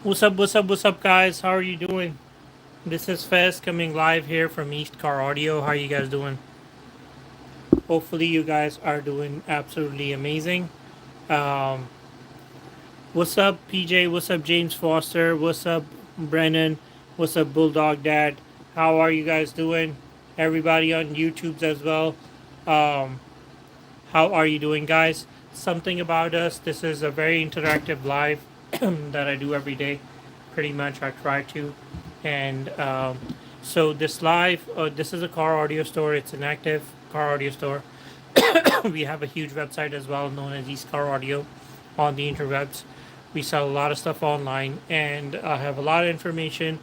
What's up, guys? How are you doing? This is Fez coming live here from EastCarAudio. How are you guys doing? Hopefully, you guys are doing absolutely amazing. Um, what's up, PJ? What's up, James Foster? What's up, Brennan? What's up, Bulldog Dad? How are you guys doing? Everybody on YouTube as well. Um, how are you doing, guys? Something about us. This is a very interactive live that I do every day. Pretty much, I try to. And so this live, this is a car audio store. It's an active car audio store. We have a huge website as well, known as East Car Audio, on the interwebs. We sell a lot of stuff online, and I have a lot of information.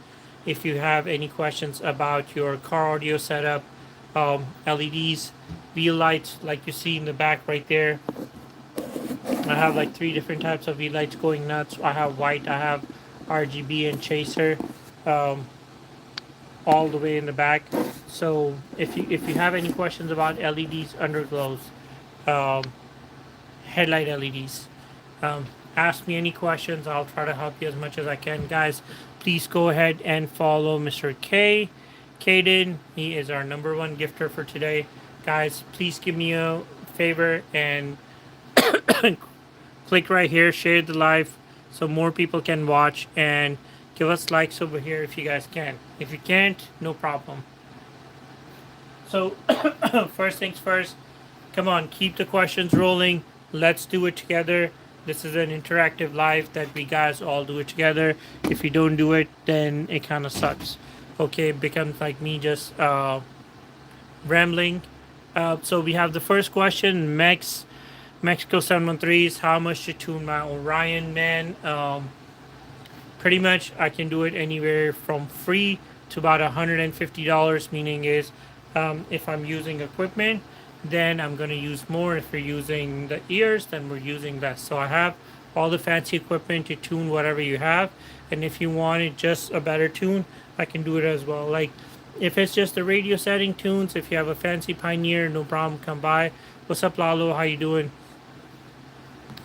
If you have any questions about your car audio setup, LEDs, wheel lights, like you see in the back right there. I have like three different types of wheel lights going nuts. I have white, I have RGB, and chaser. Um, all the way in the back. So if you have any questions about LEDs, underglows, um, headlight LEDs, um, ask me any questions. I'll try to help you as much as I can, guys. Please go ahead and follow Mr. K. Caden. He is our number one gifter for today, guys. Please give me a favor and click right here, share the live, so more people can watch, and give us likes over here if you guys can. If you can't, no problem. So, first things first, come on, keep the questions rolling. Let's do it together. This is an interactive live that we guys all do it together. If you don't do it, then it kind of sucks. Okay, it becomes like me just rambling. So we have the first question. Mexico 713 is how much to tune my Orion, man? Pretty much I can do it anywhere from free to about $150, meaning is if I'm using equipment, then I'm going to use more. If we're using the ears, then we're using less. So I have all the fancy equipment to tune whatever you have, and if you wanted just a better tune, I can do it as well. Like if it's just the radio setting tunes, if you have a fancy Pioneer, no problem, come by. What's up, Lalo? How you doing?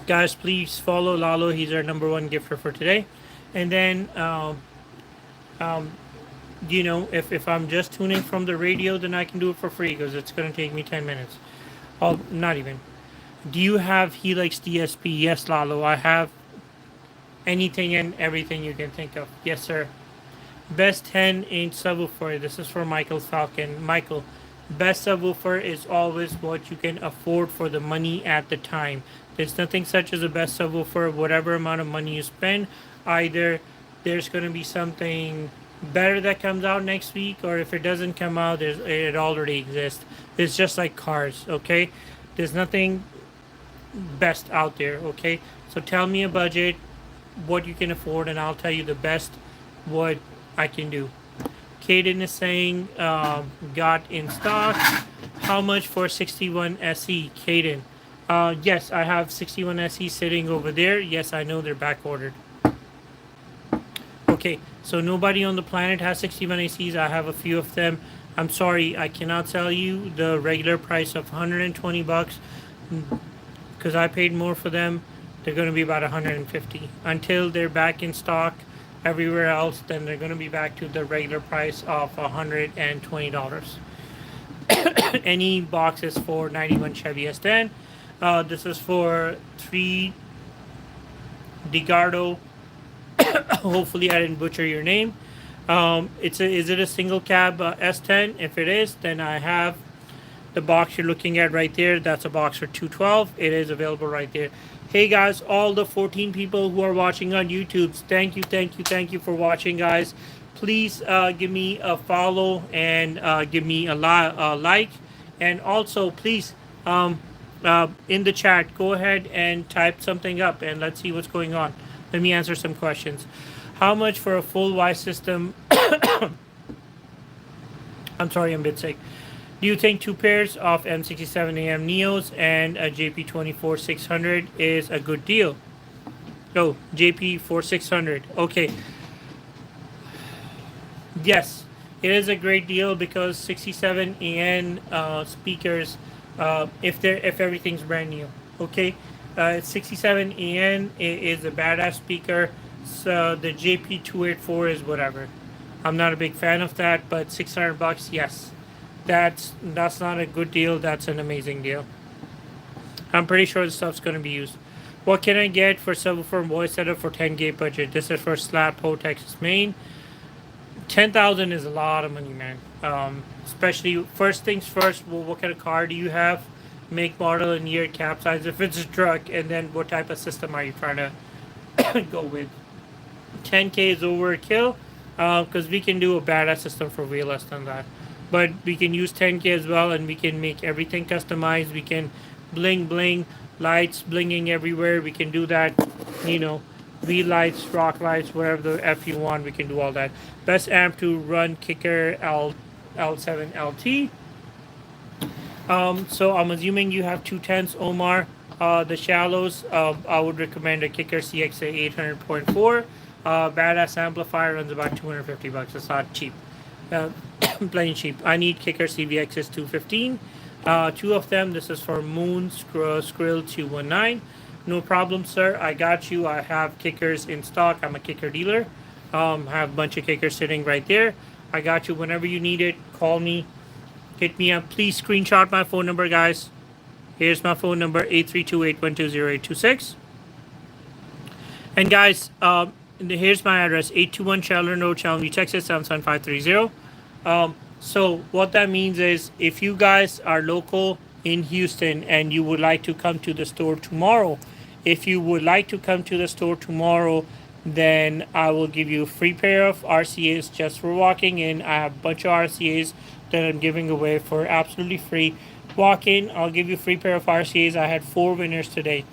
Guys, please follow Lalo. He's our number one gifter for today. And then, if I'm just tuning from the radio, then I can do it for free because it's going to take me 10 minutes. Oh, not even. Do you have Helix DSP? Yes, Lalo. I have anything and everything you can think of. Yes, sir. Best 10-inch subwoofer. This is for Michael Falcon. Michael, best subwoofer is always what you can afford for the money at the time. There's nothing such as a best subwoofer. Whatever amount of money you spend, either there's going to be something better that comes out next week, or if it doesn't come out, it already exists. It's just like cars, okay? There's nothing best out there, okay? So tell me a budget, what you can afford, and I'll tell you the best what I can do. Caden is saying got in stock. How much for 61 SE, Caden? Yes, I have 61 SE sitting over there. Yes, I know they're back ordered. Okay, so nobody on the planet has 61 ACs. I have a few of them. I'm sorry, I cannot tell you the regular price of 120 bucks because I paid more for them. They're going to be about 150 until they're back in stock everywhere else. Then they're going to be back to the regular price of $120. Any boxes for 91 Chevy S10. This is for 3 DeGardo. Hopefully I didn't butcher your name. Is it a single cab S10? If it is, then I have the box you're looking at right there. That's a box for $212. It is available right there. Hey guys, all the 14 people who are watching on YouTube, thank you for watching, guys. Please give me a follow and give me a like, and also please in the chat, go ahead and type something up and let's see what's going on. Let me answer some questions. How much for a full Y system? I'm sorry, I'm a bit sick. Do you think 2 pairs of M67AM Neos and a JP24-600 is a good deal? Oh, JP4600. Okay. Yes, it is a great deal because 67AN speakers, if everything's brand new. Okay. 67AN is a badass speaker. So the JP284 is whatever. I'm not a big fan of that, but $600, yes, that's not a good deal. That's an amazing deal. I'm pretty sure the stuff's going to be used. What can I get for subwoofer voice setup for 10K budget? This is for Slap Ho, Texas, Maine. 10,000 is a lot of money, man. Especially first things first. Well, what kind of car do you have? Make, model, and year, cap size. If it's a truck, and then what type of system are you trying to go with? 10K is overkill because we can do a badass system for way less than that. But we can use 10K as well, and we can make everything customized. We can bling, lights blinging everywhere. We can do that, you know, V lights, rock lights, whatever the F you want. We can do all that. Best amp to run Kicker L7 LT. So I'm assuming you have 210s, Omar. The shallows, I would recommend a Kicker CXA 800.4. Badass amplifier runs about $250. It's not cheap. Plain cheap. I need Kicker CVXS 215. Two of them. This is for Moon Skrill 219. No problem, sir. I got you. I have kickers in stock. I'm a kicker dealer. Have a bunch of kickers sitting right there. I got you whenever you need it. Call me. Hit me up. Please screenshot my phone number, guys. Here's my phone number, 832-812-0826. And guys, here's my address, 821 Sheldon Road, Chalmers, Texas, 77530. So what that means is if you guys are local in Houston and you would like to come to the store tomorrow, then I will give you a free pair of RCAs just for walking in. I have a bunch of RCAs that I'm giving away for absolutely free. Walk in, I'll give you a free pair of RCAs. I had 4 winners today.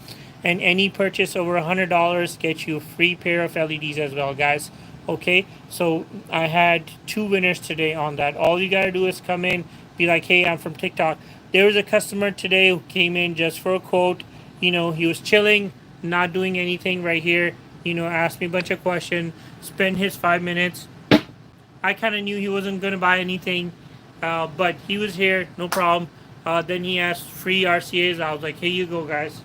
And any purchase over $100 gets you a free pair of LEDs as well, guys. Okay, so I had 2 winners today on that. All you gotta do is come in, be like, hey, I'm from TikTok. There was a customer today who came in just for a quote. You know, he was chilling, not doing anything right here. You know, asked me a bunch of questions, spent his 5 minutes. I kind of knew he wasn't gonna buy anything, but he was here, no problem. Then he asked free RCAs. I was like, here you go, guys.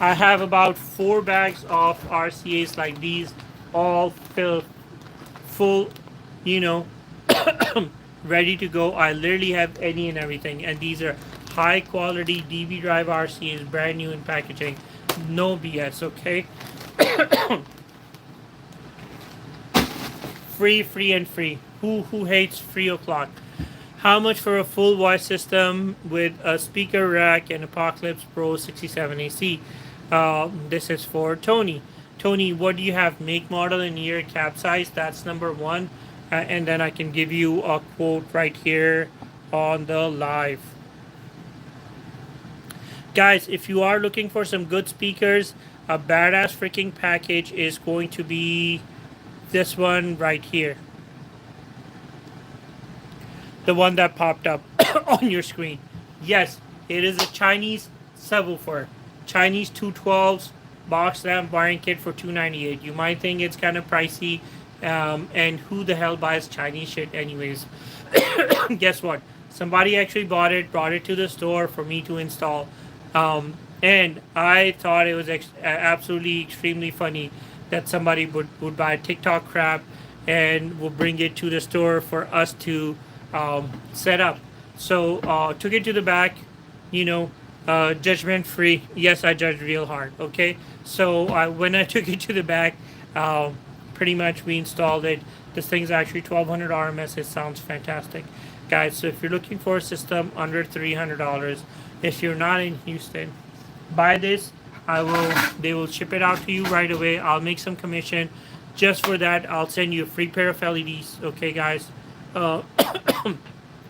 I have about 4 bags of RCAs like these, all filled full, you know, ready to go. I literally have any and everything, and these are high quality DB drive RCAs, brand new in packaging, no BS. Okay. free. Who hates free o'clock? How much for a full voice system with a speaker rack and Apocalypse Pro 67 AC? This is for Tony. Tony, what do you have? Make, model, and year, cap size. That's number 1. And then I can give you a quote right here on the live. Guys, if you are looking for some good speakers, a badass freaking package is going to be this one right here. The one that popped up on your screen. Yes, it is a Chinese subwoofer. Chinese 212s, box lamp wiring kit for $298. You might think it's kind of pricey, and who the hell buys Chinese shit anyways? Guess what? Somebody actually brought it to the store for me to install. And I thought it was absolutely extremely funny that somebody would buy TikTok crap and will bring it to the store for us to set up. So took it to the back, you know, judgment free. Yes, I judged real hard. Okay, so when I took it to the back, pretty much we installed it. This thing's actually 1200 RMS. It sounds fantastic, guys. So if you're looking for a system under $300, if you're not in Houston, buy this. They will ship it out to you right away. I'll make some commission just for that. I'll send you a free pair of LEDs. Okay, guys.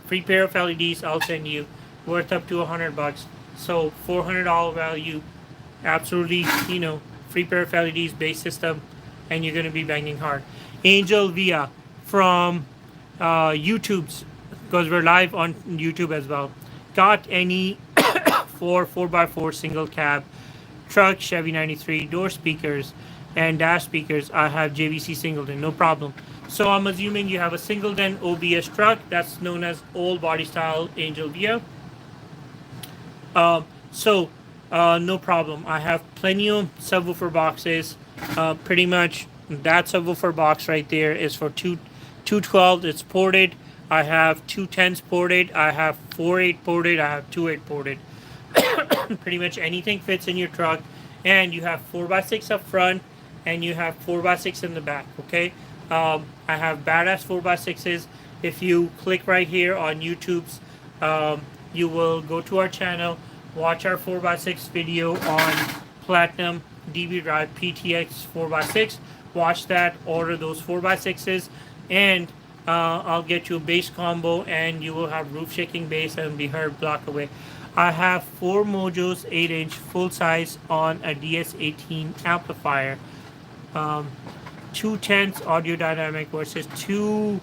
Free pair of LEDs I'll send you, worth up to $100. So $400 value, absolutely, you know, free pair of LEDs, base system, and you're gonna be banging hard. Angel Via from YouTube's, because we're live on YouTube as well. Got any 4x4 single cab truck, Chevy 93 door speakers and dash speakers? I have JVC Singleton, no problem. So I'm assuming you have a Singleton OBS truck that's known as old body style Angel Via. No problem. I have plenty of subwoofer boxes. Pretty much that subwoofer box right there is for 212. It's ported. I have 210s ported. I have 4.8 ported. I have 2.8 ported. Pretty much anything fits in your truck, and you have 4x6 up front, and you have 4x6 in the back. Okay. I have badass 4x6s. If you click right here on YouTube's, you will go to our channel, watch our 4x6 video on Platinum DB Drive PTX 4x6. Watch that, order those 4x6s, and I'll get you a bass combo, and you will have roof shaking bass and be heard block away. I have 4 Mojos 8-inch full size on a DS18 amplifier. 210s audio dynamic versus 2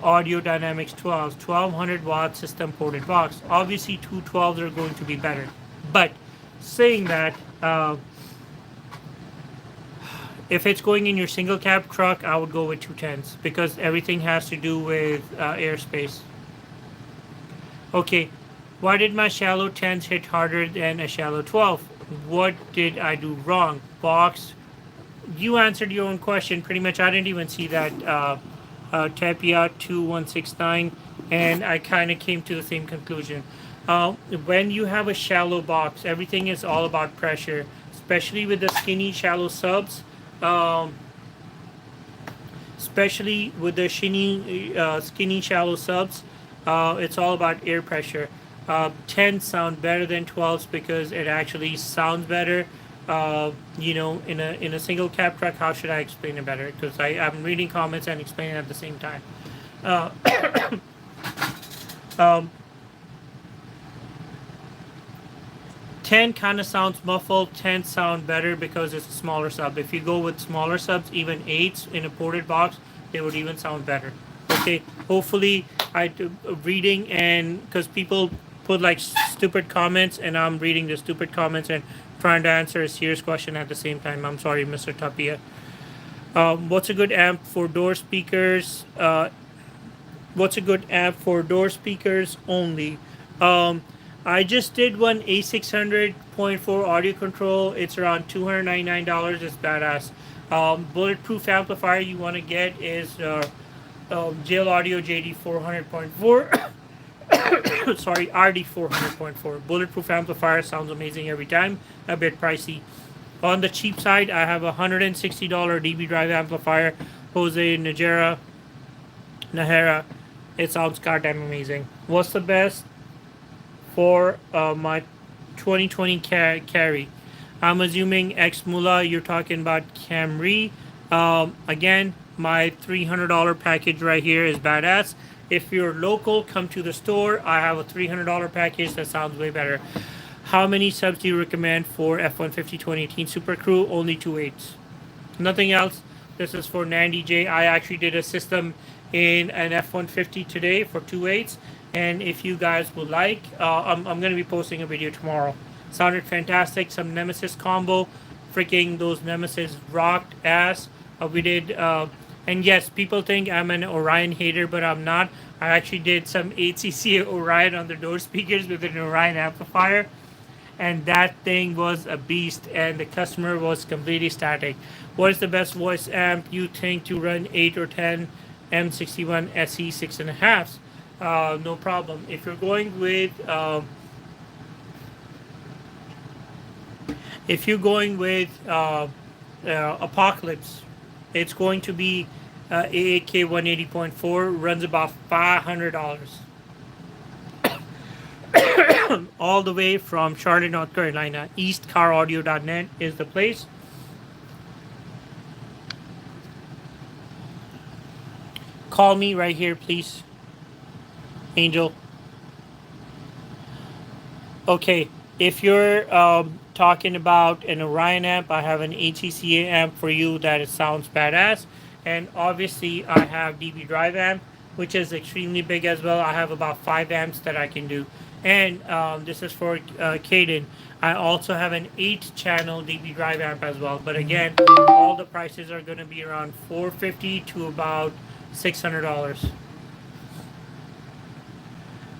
Audio Dynamics 12s, 1200 watt system ported box. Obviously 212s are going to be better, but saying that, if it's going in your single cab truck, I would go with 210s because everything has to do with airspace. Okay, why did my shallow 10s hit harder than a shallow 12? What did I do wrong? Box, you answered your own question. Pretty much, I didn't even see that Tapia 2169, and I kind of came to the same conclusion. When you have a shallow box, everything is all about pressure, especially with the skinny shallow subs. Especially with the skinny shallow subs, it's all about air pressure. 10s sound better than 12s because it actually sounds better. In a single cab truck, how should I explain it better? Because I'm reading comments and explaining at the same time. 10 kind of sounds muffled. 10 sound better because it's a smaller sub. If you go with smaller subs, even 8s in a ported box, they would even sound better. Okay, hopefully reading, and because people put like stupid comments, and I'm reading the stupid comments and trying to answer a serious question at the same time. I'm sorry, Mr. Tapia. What's a good amp for door speakers? What's a good amp for door speakers only? I just did one A600.4 audio control. It's around $299. It's badass. Bulletproof amplifier you want to get is Jail Audio JD 400.4. Sorry, RD 400.4. Bulletproof amplifier sounds amazing every time. A bit pricey. On the cheap side, I have a $160 DB Drive amplifier, Jose Nahara. It sounds goddamn amazing. What's the best for my 2020 carry? I'm assuming X Mula, you're talking about Camry. Again, my $300 package right here is badass. If you're local, come to the store. I have a $300 package that sounds way better. How many subs do you recommend for F-150 2018 Super Crew? Only 2.8s. Nothing else. This is for Nandy J. I actually did a system in an F-150 today for 2.8s. And if you guys would like, I'm going to be posting a video tomorrow. Sounded fantastic. Some Nemesis combo. Freaking those Nemesis rocked ass. We did... and yes, people think I'm an Orion hater, but I'm not. I actually did some 8cc Orion on the door speakers with an Orion amplifier. And that thing was a beast, and the customer was completely static. What is the best voice amp you think to run 8 or 10 M61 SE 6.5s? No problem. If you're going with... Apocalypse, it's going to be AAK 180.4, runs about $500. All the way from Charlotte, North Carolina. EastCarAudio.net is the place. Call me right here, please. Angel. Okay, if you're talking about an Orion amp, I have an ATCA amp for you that it sounds badass. And obviously I have DB Drive amp, which is extremely big as well. I have about 5 amps that I can do. And this is for Caden. I also have an 8-channel DB Drive amp as well. But again, all the prices are going to be around $450 to about $600.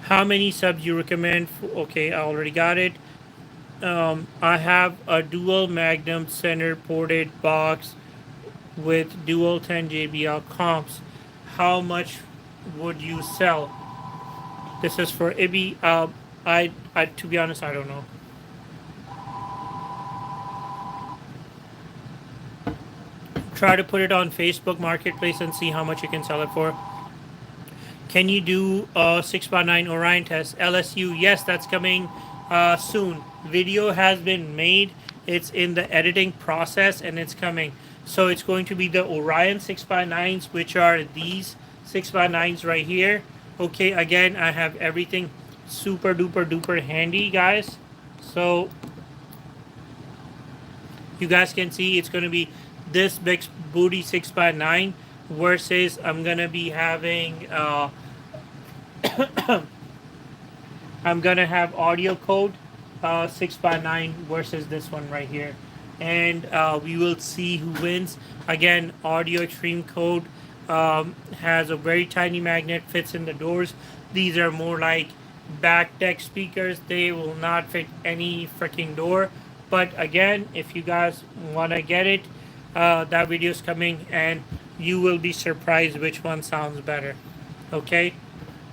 How many subs you recommend? Okay, I already got it. I have a dual Magnum center ported box with dual 10 JBL comps. How much would you sell? This is for Ibby. I to be honest, I don't know. Try to put it on Facebook Marketplace and see how much you can sell it for. Can you do a 6x9 Orion test? LSU, yes, that's coming soon. Video has been made. It's in the editing process and it's coming. So it's going to be the Orion 6x9s, which are these 6x9s right here. Okay, again, I have everything super duper duper handy, guys. So you guys can see it's going to be this big booty 6x9 versus I'm going to be having I'm gonna have audio code 6x9 versus this one right here, and we will see who wins. Again, audio extreme code has a very tiny magnet, fits in the doors. These are more like back deck speakers. They will not fit any freaking door. But again, if you guys wanna get it, that video is coming, and you will be surprised which one sounds better. Okay.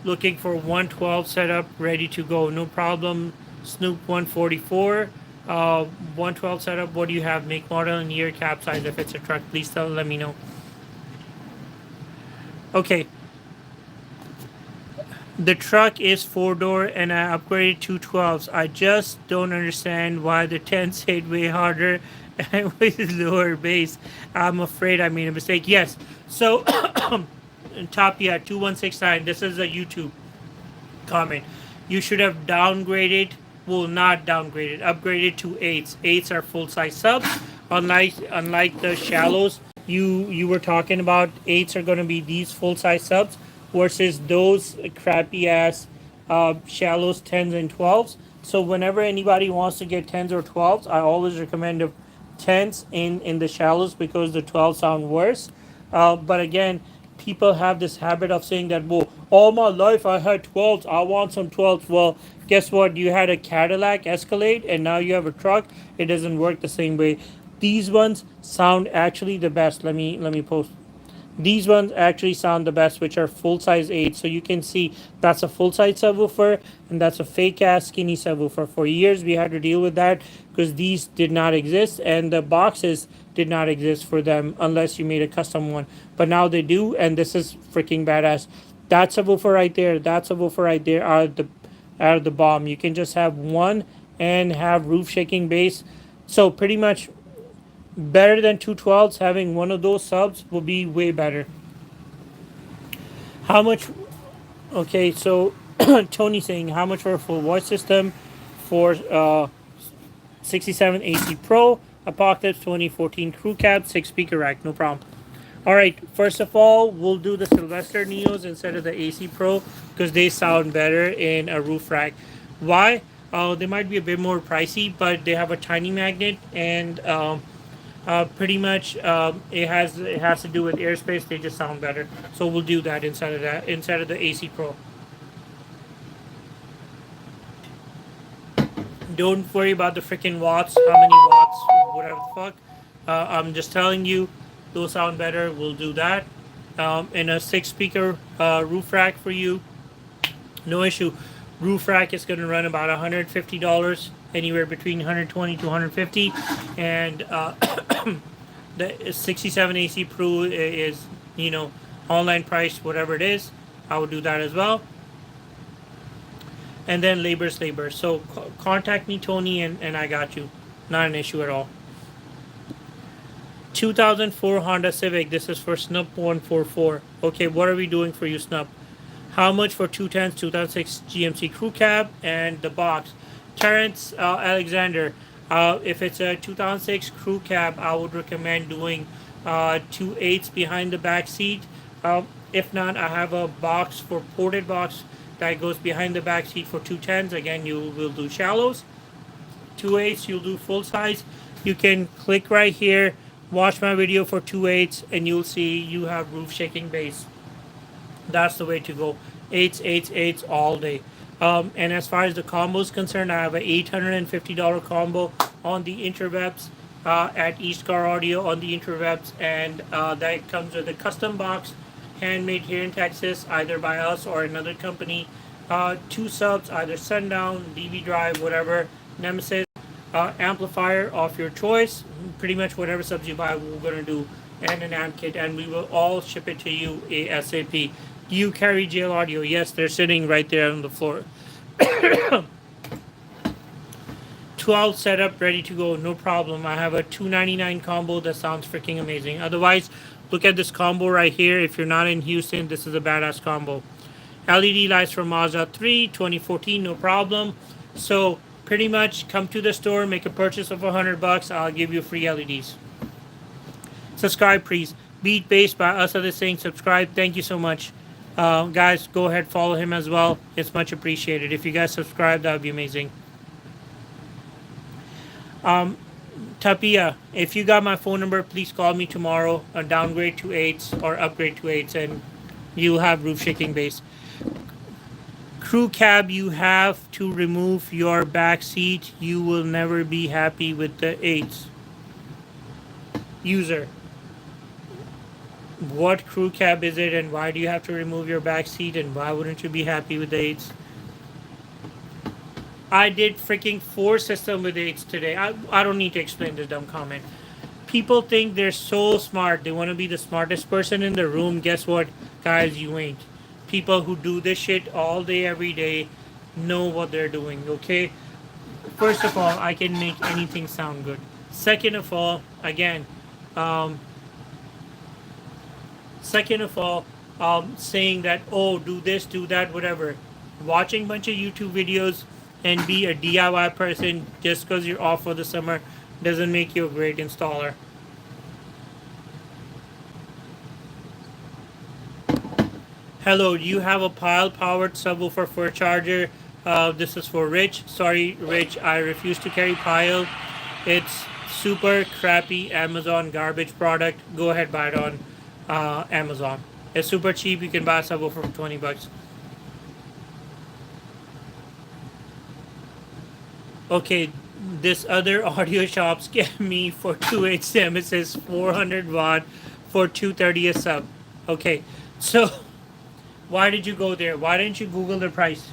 Looking for 112 setup ready to go, no problem. Snoop 144 112 setup. What do you have? Make, model, and year, cap size. If it's a truck, please let me know. Okay, the truck is 4-door and I upgraded to 12s. I just don't understand why the 10s hit way harder and with lower bass. I'm afraid I made a mistake. Yes, so Tapia 2169, this is a YouTube comment. You should have downgraded, well, not downgraded, upgraded to 8s. 8s are full size subs. Unlike the shallows you were talking about, 8s are going to be these full size subs versus those crappy ass shallows, 10s and 12s. So whenever anybody wants to get 10s or 12s, I always recommend the 10s in the shallows because the 12s sound worse. But again, people have this habit of saying that, well, all my life I had 12s, I want some 12s. Well, guess what? You had a Cadillac Escalade and now you have a truck. It doesn't work the same way. These ones sound actually the best. Let me post. These ones actually sound the best, which are full size 8. So you can see that's a full size subwoofer and that's a fake ass skinny subwoofer. For years we had to deal with that because these did not exist and the boxes did not exist for them unless you made a custom one. But now they do, and this is freaking badass. That subwoofer right there, that subwoofer right there are the bomb. You can just have one and have roof shaking bass. So pretty much better than 212s. Having one of those subs will be way better. How much? Okay, so Tony saying how much for a full voice system for 67 AC Pro Apocalypse 2014 Crew Cab 6 speaker rack? No problem. All right, first of all, we'll do the Sylvester Neos instead of the AC Pro because they sound better in a roof rack. Why? They might be a bit more pricey, but they have a tiny magnet and pretty much it has to do with airspace. They just sound better, so we'll do that instead of the AC Pro. Don't worry about the freaking watts, how many watts, whatever the fuck. I'm just telling you, those sound better. We'll do that. In a 6 speaker roof rack for you, no issue. Roof rack is going to run about $150, anywhere between 120 to 150, and the 67 AC Pro is, online price, whatever it is. I will do that as well. And then labor's labor. So contact me, Tony, and I got you. Not an issue at all. 2004 Honda Civic. This is for Snup 144. Okay, what are we doing for you, Snup? How much for 210s, 2006 GMC Crew Cab and the box? Terrence Alexander. If it's a 2006 Crew Cab, I would recommend doing 2.8s behind the back seat. If not, I have a box for ported box that goes behind the back seat for 210s. Again, you will do shallows. 2.8s, you'll do full size. You can click right here, watch my video for 2.8s, and you'll see you have roof shaking bass. That's the way to go. 8s, 8s, 8s all day. And as far as the combo is concerned, I have a $850 combo on the interwebs at EastCarAudio on the interwebs, and that comes with a custom box, handmade here in Texas, either by us or another company. Two subs, either Sundown, DV Drive, whatever, Nemesis, amplifier of your choice, pretty much whatever subs you buy, we're gonna do, and an amp kit, and we will all ship it to you ASAP. You carry jail audio? Yes, they're sitting right there on the floor. 12 setup ready to go, no problem. I have a $299 combo that sounds freaking amazing. Otherwise, look at this combo right here. If you're not in Houston, this is a badass combo. LED lights from Mazda 3 2014, no problem. So pretty much come to the store, make a purchase of $100, I'll give you free LEDs. Subscribe please. Beat Bass by Us Other Saying, subscribe. Thank you so much. Guys, go ahead, follow him as well. It's much appreciated. If you guys subscribe, that would be amazing. Tapia, if you got my phone number, please call me tomorrow. Downgrade to 8s or upgrade to 8s, and you'll have roof shaking bass. Crew cab, you have to remove your back seat. You will never be happy with the 8s. User, what crew cab is it, and why do you have to remove your back seat, and why wouldn't you be happy with the 8s? I did freaking 4 system with 8s today. I don't need to explain this dumb comment. People think they're so smart. They want to be the smartest person in the room. Guess what, guys? You ain't. People who do this shit all day, every day, know what they're doing, okay? First of all, I can make anything sound good. Second of all, again, saying that, oh, do this, do that, whatever. Watching a bunch of YouTube videos and be a DIY person just because you're off for the summer doesn't make you a great installer. Hello, you have a pile-powered subwoofer for a charger. This is for Rich. Sorry, Rich, I refuse to carry pile. It's super crappy Amazon garbage product. Go ahead, buy it on Amazon. It's super cheap. You can buy a subwoofer for $20. Okay, this other audio shop scammed me for 2HM. It says 400 watt for 230 a sub. Okay, so why did you go there? Why didn't you Google the price?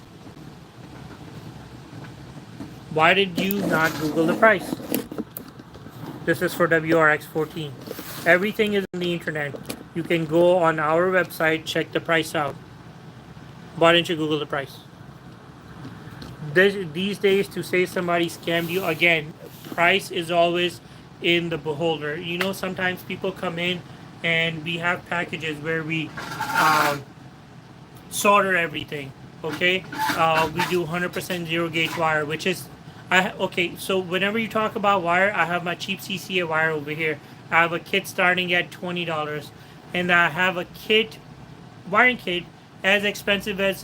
Why did you not Google the price? This is for WRX14. Everything is on the internet. You can go on our website, check the price out. Why didn't you Google the price? These days, to say somebody scammed you, again, price is always in the beholder. You know, sometimes people come in and we have packages where we solder everything, okay? We do 100% zero gauge wire, which is, okay, so whenever you talk about wire, I have my cheap CCA wire over here. I have a kit starting at $20, and I have a kit, wiring kit, as expensive as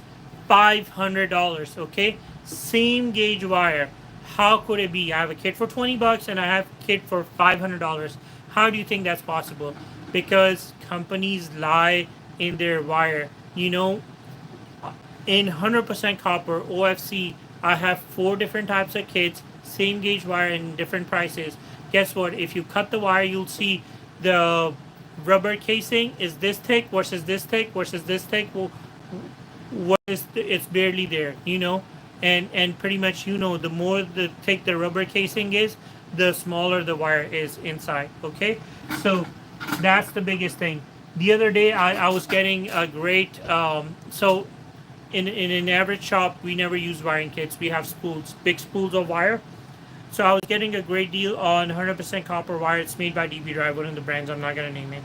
$500, okay? Same gauge wire. How could it be? I have a kit for $20 and I have a kit for $500. How do you think that's possible? Because companies lie in their wire. You know, in 100% copper OFC, I have 4 different types of kits, same gauge wire in different prices. Guess what? If you cut the wire, you'll see the rubber casing is this thick versus this thick versus this thick. Well, it's barely there, you know, and pretty much, you know, the more the thick the rubber casing is, the smaller the wire is inside. Okay, so that's the biggest thing. The other day I was getting a great so in an average shop we never use wiring kits. We have spools, big spools of wire. So I was getting a great deal on 100% copper wire. It's made by DB Drive, one of the brands, I'm not gonna name it,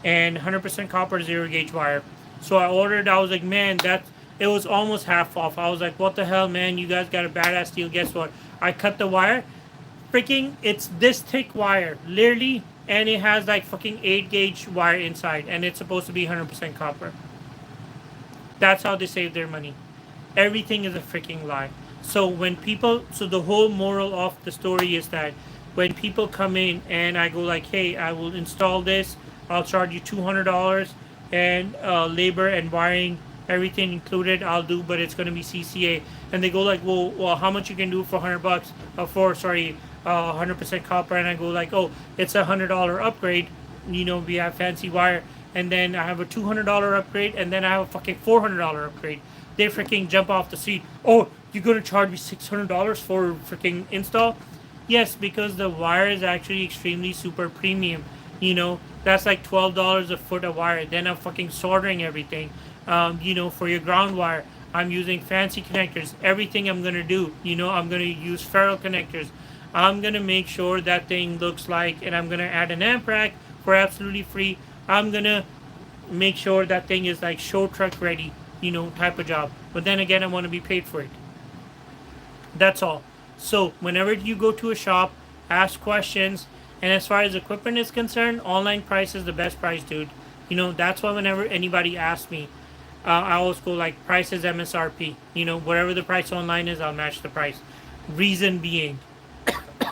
and 100% copper zero gauge wire. So I ordered. I was like, man, it was almost half off. I was like, what the hell, man? You guys got a badass deal. Guess what? I cut the wire. Freaking, it's this thick wire, literally, and it has like fucking 8 gauge wire inside, and it's supposed to be 100% copper. That's how they save their money. Everything is a freaking lie. So the whole moral of the story is that when people come in and I go like, hey, I will install this, I'll charge you $200 and labor and wiring everything included, I'll do, but it's gonna be CCA. And they go like, well, how much you can do for $100? For sorry, 100% copper. And I go like, oh, it's $100 upgrade. We have fancy wire, and then I have a $200 upgrade, and then I have a fucking $400 upgrade. They freaking jump off the seat. Oh, you're gonna charge me $600 for freaking install? Yes, because the wire is actually extremely super premium. That's like $12 a foot of wire. Then I'm fucking soldering everything. For your ground wire, I'm using fancy connectors. Everything I'm gonna do, I'm gonna use ferrule connectors. I'm gonna make sure that thing looks like, and I'm gonna add an amp rack for absolutely free. I'm gonna make sure that thing is like show truck ready, type of job. But then again, I want to be paid for it. That's all. So whenever you go to a shop, ask questions. And as far as equipment is concerned, online price is the best price, dude. That's why whenever anybody asks me, I always go like price is MSRP. Whatever the price online is, I'll match the price. Reason being,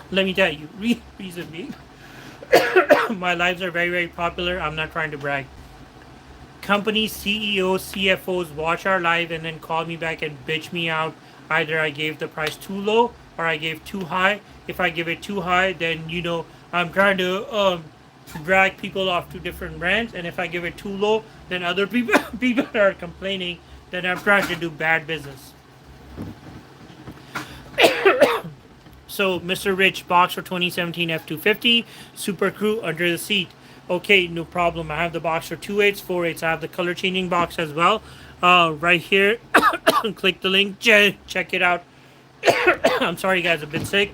let me tell you, reason being, my lives are very, very popular. I'm not trying to brag. Company CEOs, CFOs watch our live and then call me back and bitch me out. Either I gave the price too low or I gave too high. If I give it too high, then I'm trying to drag people off to different brands. And if I give it too low, then other people are complaining that I'm trying to do bad business. So, Mr. Rich, box for 2017 F250, Super Crew under the seat. Okay, no problem. I have the box for 2.8s, 4.8s. I have the color changing box as well. Right here, click the link, check it out. I'm sorry, guys, a bit sick.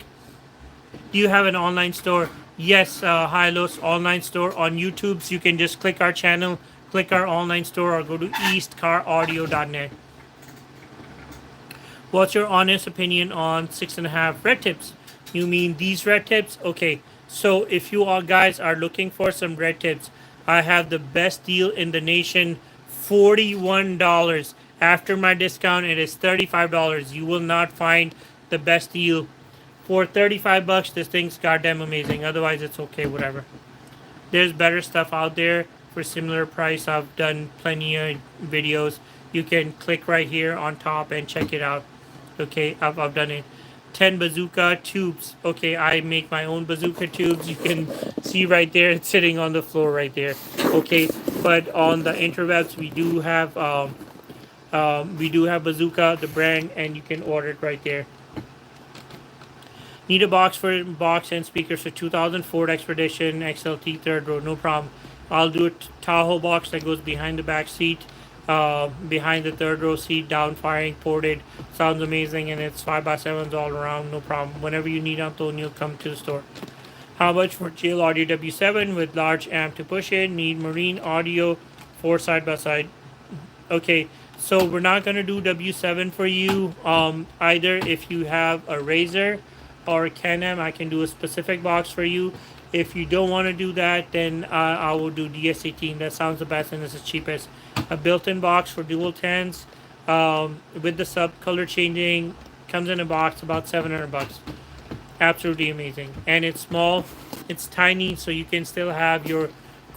Do you have an online store? Yes, Hilos online store on YouTube. So you can just click our channel, click our online store, or go to EastCarAudio.net. What's your honest opinion on 6.5 red tips? You mean these red tips? Okay, so if you all guys are looking for some red tips, I have the best deal in the nation, $41. After my discount, it is $35. You will not find the best deal. For $35, this thing's goddamn amazing. Otherwise, it's okay, whatever. There's better stuff out there for similar price. I've done plenty of videos. You can click right here on top and check it out. Okay, I've done it. 10 bazooka tubes. Okay, I make my own bazooka tubes. You can see right there, it's sitting on the floor right there. Okay, but on the interwebs we do have bazooka, the brand, and you can order it right there. Need a box and speakers for 2000 Ford Expedition XLT third row, no problem. I'll do a Tahoe box that goes behind the back seat. Behind the third row seat, down firing, ported. Sounds amazing, and it's 5x7s all around, no problem. Whenever you need Antonio, come to the store. How much for Jail Audio W7 with large amp to push it? Need marine audio for side by side. Okay, so we're not gonna do W7 for you. Either if you have a Razer or a Can-Am, I can do a specific box for you. If you don't want to do that, then I will do DS18. That sounds the best and it's the cheapest. A built-in box for dual 10s with the sub color changing, comes in a box about $700. Absolutely amazing. And it's small, it's tiny, so you can still have your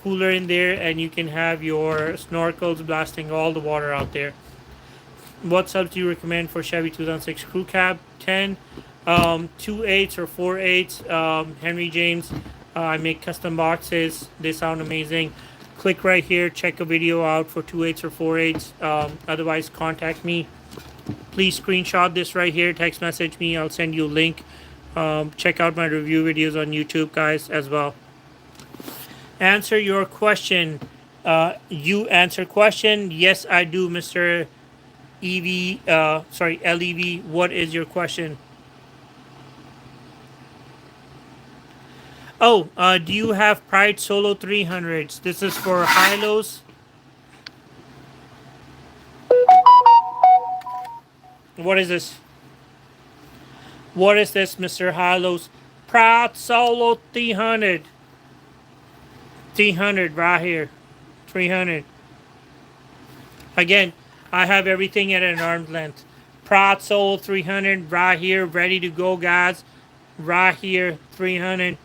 cooler in there and you can have your snorkels blasting all the water out there. What subs do you recommend for Chevy 2006 Crew Cab 10? 2.8s or 4.8s. Henry James. I make custom boxes. They sound amazing. Click right here. Check a video out for 2.8s or 4.8s. Otherwise, contact me. Please screenshot this right here. Text message me. I'll send you a link. Check out my review videos on YouTube, guys, as well. Answer your question. You answer question. Yes, I do, Mr. LEV. What is your question? Oh, do you have Pride Solo 300s? This is for high-lows. What is this? What is this, Mr. High-lows? Pride Solo 300. 300 right here. 300. Again, I have everything at an arm's length. Pride Solo 300 right here, ready to go, guys. Right here, 300.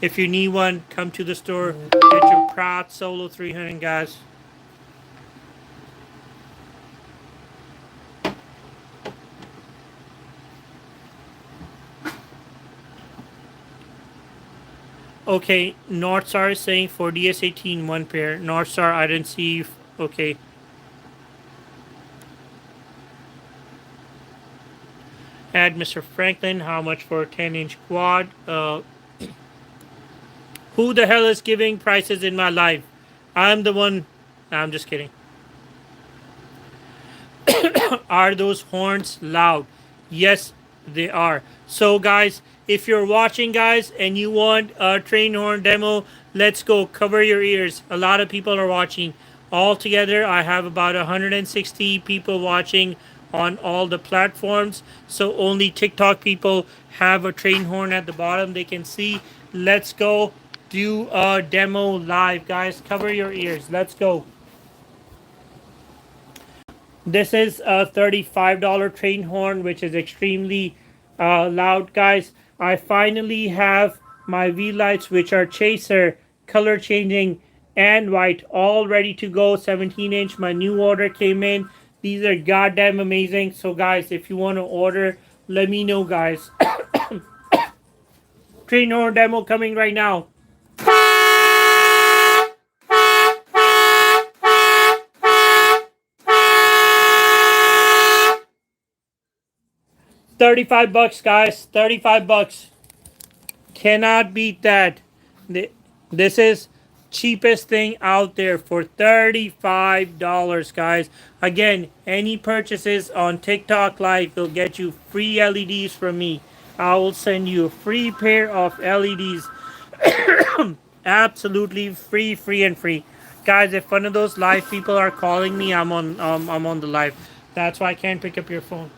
If you need one, come to the store. Get your Pride Solo 300, guys. Okay, North Star is saying for DS18 one pair. North Star, I didn't see. Okay. Add Mr. Franklin. How much for a 10-inch quad? Who the hell is giving prices in my life? I'm the one. Nah, I'm just kidding. Are those horns loud? Yes, they are. So, guys, if you're watching, guys, and you want a train horn demo, let's go. Cover your ears. A lot of people are watching. Altogether, I have about 160 people watching on all the platforms. So, only TikTok people have a train horn at the bottom they can see. Let's go do a demo live, guys. Cover your ears. Let's go. This is a $35 train horn, which is extremely loud, guys. I finally have my V lights, which are chaser, color changing, and white, all ready to go. 17-inch. My new order came in. These are goddamn amazing. So, guys, if you want to order, let me know, guys. Train horn demo coming right now. $35, guys. $35. Cannot beat that. This is cheapest thing out there for $35, guys. Again, any purchases on TikTok Live will get you free LEDs from me. I will send you a free pair of LEDs. Absolutely free and free. Guys, if one of those live people are calling me, I'm on the live. That's why I can't pick up your phone.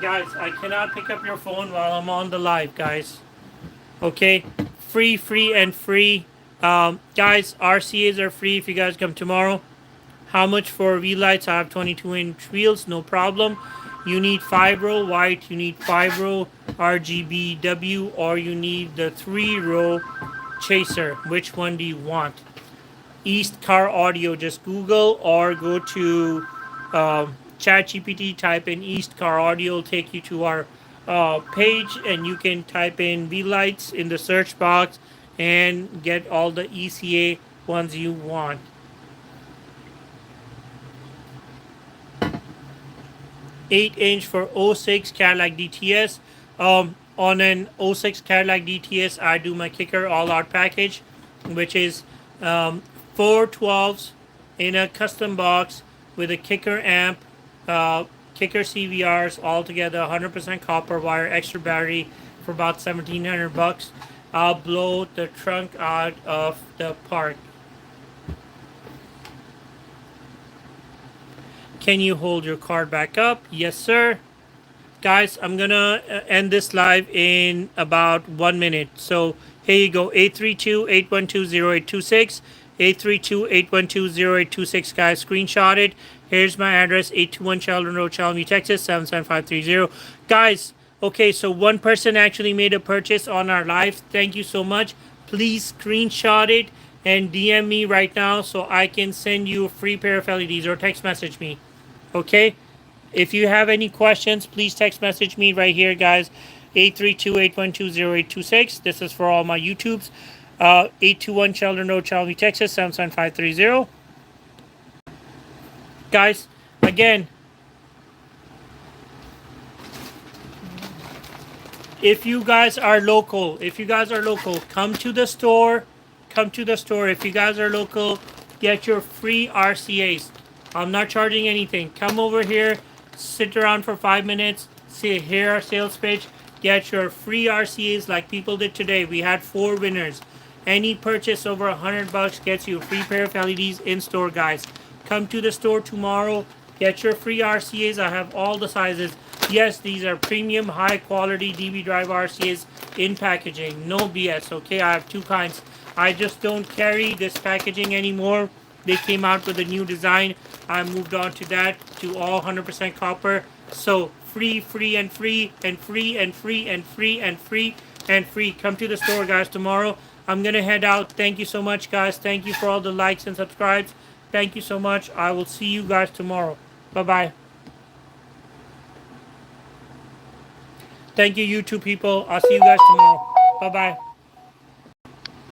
Guys, I cannot pick up your phone while I'm on the live, guys. Okay? Free, and free. Guys, RCAs are free if you guys come tomorrow. How much for V lights? I have 22-inch wheels, no problem. You need 5-row white, you need 5-row RGBW, or you need the 3-row chaser. Which one do you want? EastCarAudio. Just Google or go to ChatGPT, type in EastCarAudio, will take you to our page, and you can type in V lights in the search box and get all the ECA ones you want. 8-inch for 06 Cadillac DTS. On an 06 Cadillac DTS, I do my kicker all out package, which is 4 12s in a custom box with a kicker amp, kicker CVRs, all together 100% copper wire, extra battery for about $1,700. I'll blow the trunk out of the park. Can you hold your card back up? Yes, sir. Guys, I'm gonna end this live in about 1 minute. So here you go. 832-812-0826. 832-812-0826, guys. Screenshot it. Here's my address, 821 Sheldon Road, Chalmers, Texas, 77530. Guys, okay, so one person actually made a purchase on our live. Thank you so much. Please screenshot it and DM me right now so I can send you a free pair of LEDs, or text message me. Okay? If you have any questions, please text message me right here, guys. 832-812-0826. This is for all my YouTubes. 821 Sheldon Road, Chalmers, Texas, 77530. Guys, again, if you guys are local, come to the store. If you guys are local, get your free RCAs. I'm not charging anything. Come over here, sit around for 5 minutes, hear our sales pitch, get your free RCAs like people did today. We had 4 winners. Any purchase over $100 gets you a free pair of LEDs in store, guys. Come to the store tomorrow, get your free RCAs. I have all the sizes. Yes, these are premium, high quality DB drive RCAs in packaging. No BS, okay? I have 2 kinds. I just don't carry this packaging anymore. They came out with a new design. I moved on to that, to all 100% copper. So free. Come to the store, guys, tomorrow. I'm going to head out. Thank you so much, guys. Thank you for all the likes and subscribes. Thank you so much. I will see you guys tomorrow. Bye-bye. Thank you, YouTube people. I'll see you guys tomorrow. Bye bye.